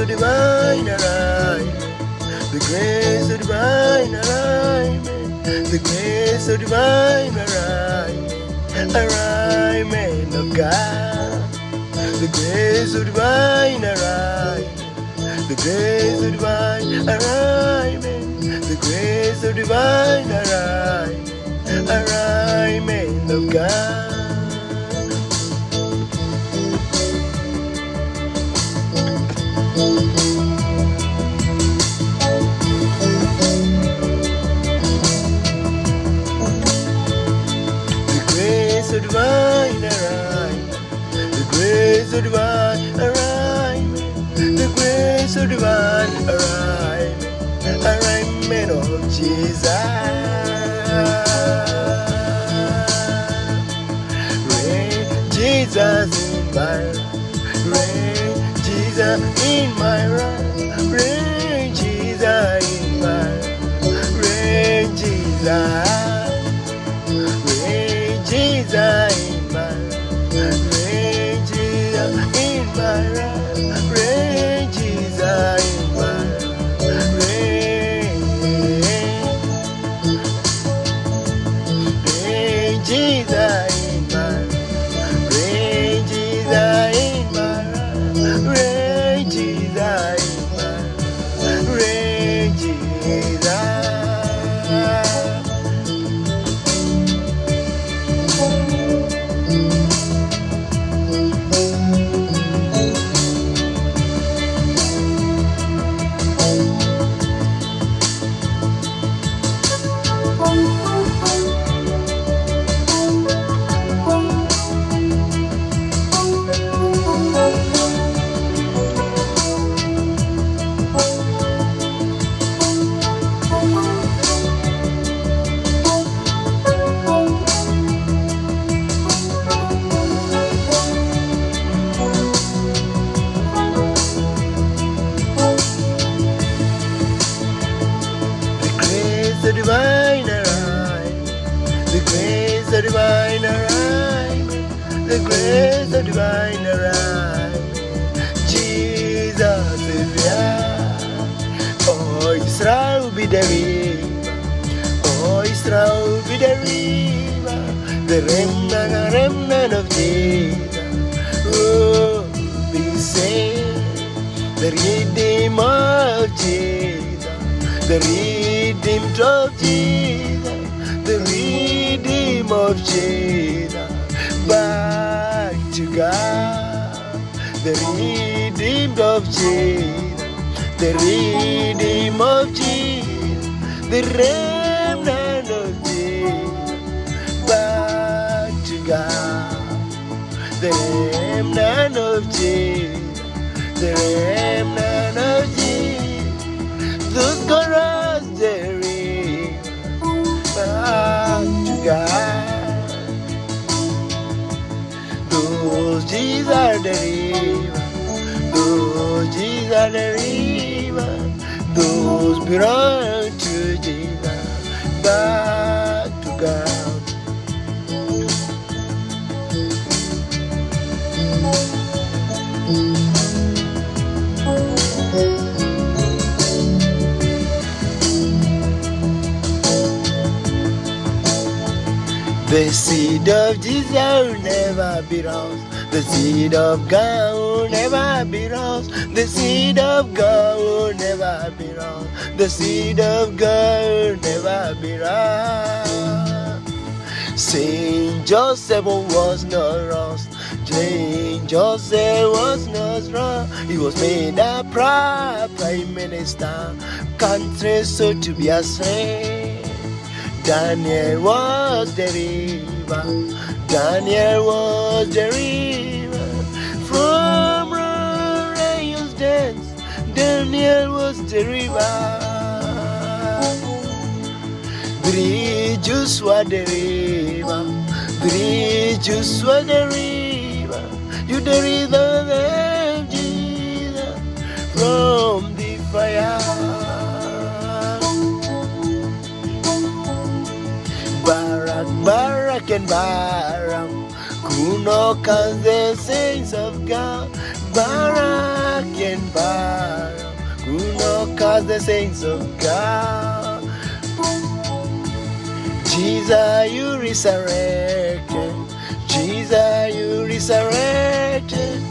of divine alignment, the grace of divine alignment, the grace of divine alignment of God, the grace of divine alignment, the grace of divine alignment, the grace of divine alignment of God. The grace of divine alignment, the grace of divine alignment, the grace of divine alignment of Jesus. Rain Jesus in my life, rain Jesus in my life, rain Jesus in my life, rain Jesus. Jesus in my life, rain Jesus in my life, rain Jesus in my life, rain Jesus in my life, rain Jesus in my life, rain Jesus in my life, rain Jesus. The divine alignment, the grace of divine alignment, the grace of divine alignment. Jesus is here. Oh, Israel be the river. Oh, Israel be the river. The remnant of Jesus. Oh, be saved. The redeemer of Jesus. The redeemed of Jesus, the redeemed of Jesus, back to God, the redeemed of Jesus, the redeemed of Jesus, the remnant of Jesus, back to God, the remnant of Jesus, the remnant of Jesus. Those chorus the river, back to God. Those Jesus are the river, those Jesus are the river, those belong to Jesus, back to God. The seed of Jesus will never be lost. The seed of God will never be lost. The seed of God will never be lost. The seed of God will never be lost. Saint Joseph was not lost. Saint Joseph was not lost. He was made a prime minister, country so to be a saint. Daniel was the river, Daniel was the river, from Ray's dance, Daniel was the river. 3 Jews were the river, 3 Jews were the river, you the river of Jesus, from the fire. Barak and Baram, Kuno the saints of God. Barak Empire, who knock us the saints of God. Jesus, you resurrected. Jesus, you resurrected.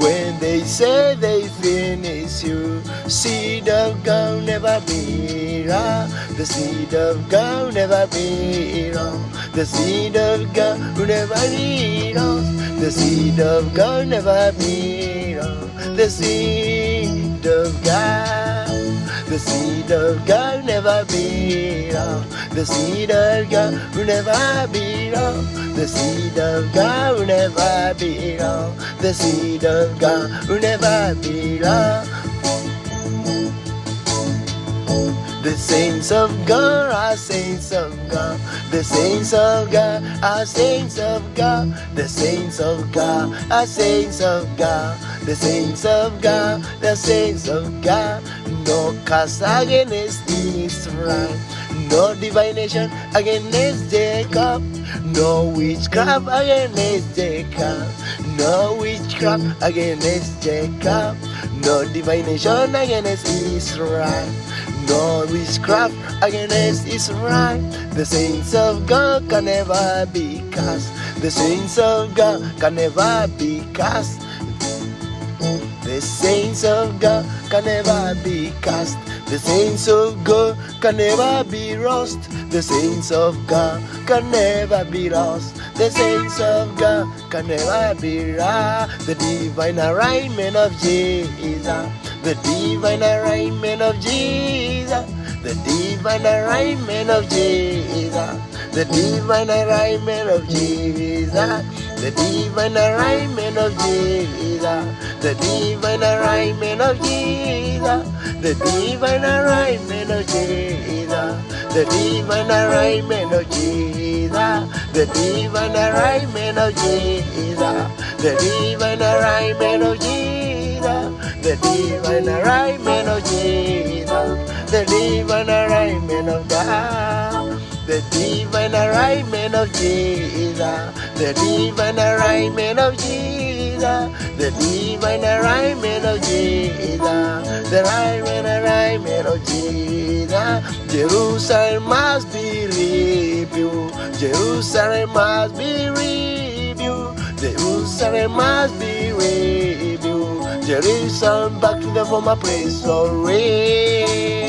When they say they finish you, seed of God never be wrong. The seed of God never be wrong. The seed of God will never be wrong. The seed of God never be wrong. The seed of God. The seed of God never be wrong. The seed of God will never be wrong. The seed of God will never be wrong. The seed of God will never be wrong. The saints of God are saints of God. The saints of God are saints of God. The saints of God are saints of God. The saints of God, the saints of God. No curse against Israel. No divination against Jacob. No witchcraft against Jacob. No witchcraft against Jacob. No divination against Israel. No witchcraft against Israel. The saints of God can never be cast. The saints of God can never be cast. The saints of God can never be cast. The saints of God can never be lost. The saints of God can never be lost. The saints of God can never be lost. The divine arraignment of Jesus. The divine arraignment of Jesus. The divine arraignment of Jesus. The divine arraignment of Jesus. The divine arraignment of Jesus. The divine arraignment of Jesus. The divine arraignment of Jesus. The divine arraignment of Jesus. The divine arraignment of Jesus. The divine arraignment of Jesus. The divine arraignment of Jesus. The divine arraignment of God. The divine arraignment of Jesus. The divine arraignment of Jesus. The divine arraignment of Jesus. The divine arraignment of Jesus. Jerusalem must be rebuilt. Jerusalem must be rebuilt. Jerusalem must be rebuilt. Jerusalem back to the former place of rain.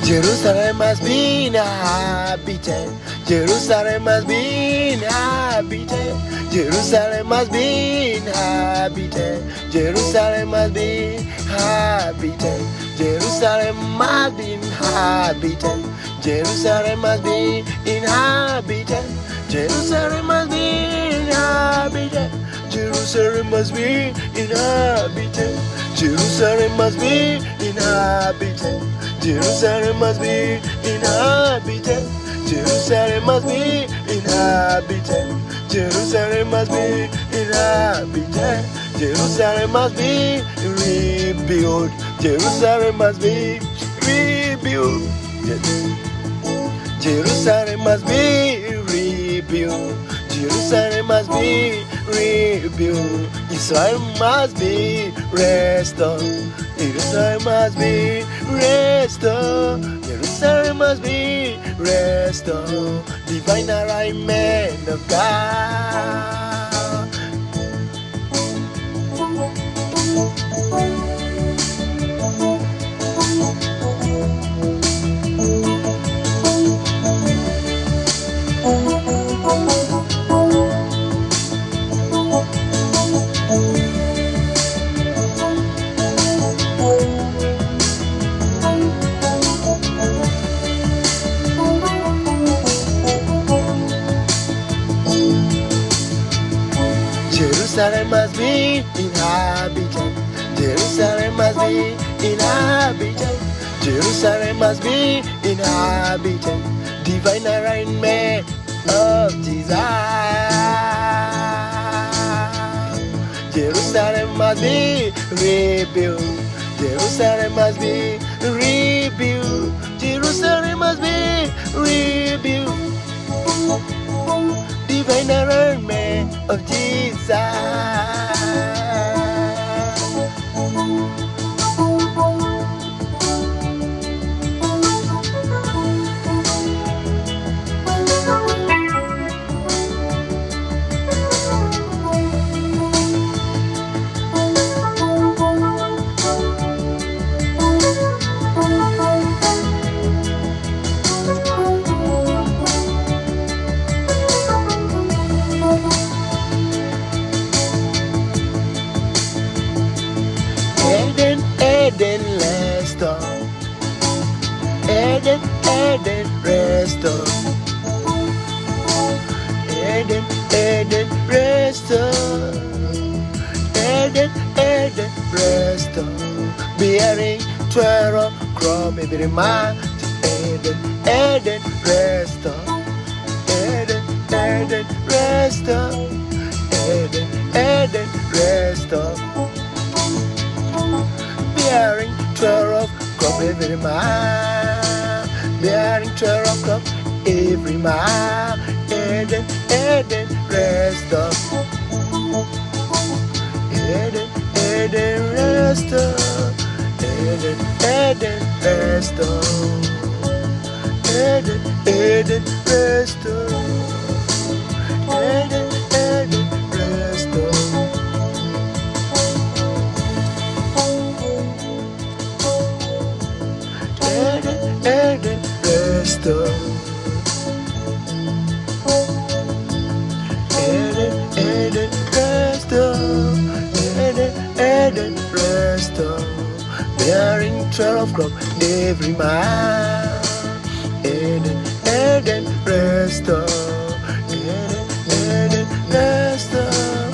Jerusalem must be inhabited. Jerusalem must be inhabited. Jerusalem must be inhabited. Jerusalem must be inhabited. Jerusalem must be inhabited. Jerusalem must be inhabited. Jerusalem must be inhabited. Jerusalem must be inhabited. Jerusalem must be inhabited. Jerusalem must be inhabited. Jerusalem must be inhabited. Jerusalem must be inhabited. Jerusalem must be rebuilt. Jerusalem must be rebuilt. Jerusalem must be rebuilt. Jerusalem must be rebuilt. Israel must be restored. Jerusalem must be restored. Jerusalem must be restored. Divine alignment of God. Jerusalem must be inhabited. Jerusalem must be inhabited. Jerusalem must be inhabited. Divine alignment of Jesus. Jerusalem must be rebuilt. Jerusalem must be rebuilt. Jerusalem must be rebuilt. Divine alignment of Jesus. Eden, restore. Eden, restore. Eden, restore. Eden, restore. Bearing 12 crop every month. Eden, restore. Eden, restore. Eden, restore. Bearing 12 crop every month. Bearing 12 crop every month. Eden, restore. Eden, restore. Eden, restore. Eden, restore. Eden, restore. Eden, restore. Eden, restore. Eden, restore. Bearing 12 crop every month. Eden, restore. Eden, restore.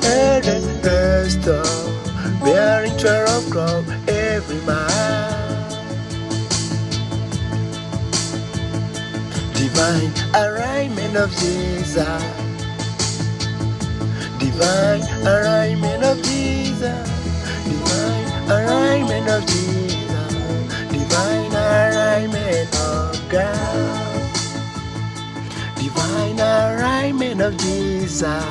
Eden, restore. Bearing 12 crop every month. Divine alignment of Jesus. Divine alignment of Jesus. Divine alignment of Jesus. Divine alignment of God. Divine alignment of Jesus.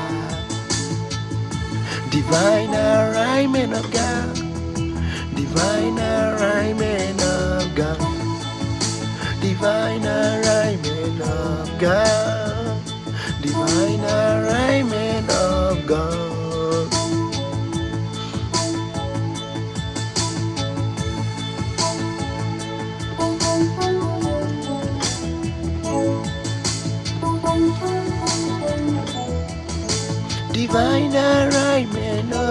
Divine alignment of God. Divine alignment of God. Divine alignment of God. Divine alignment of God. Divine alignment of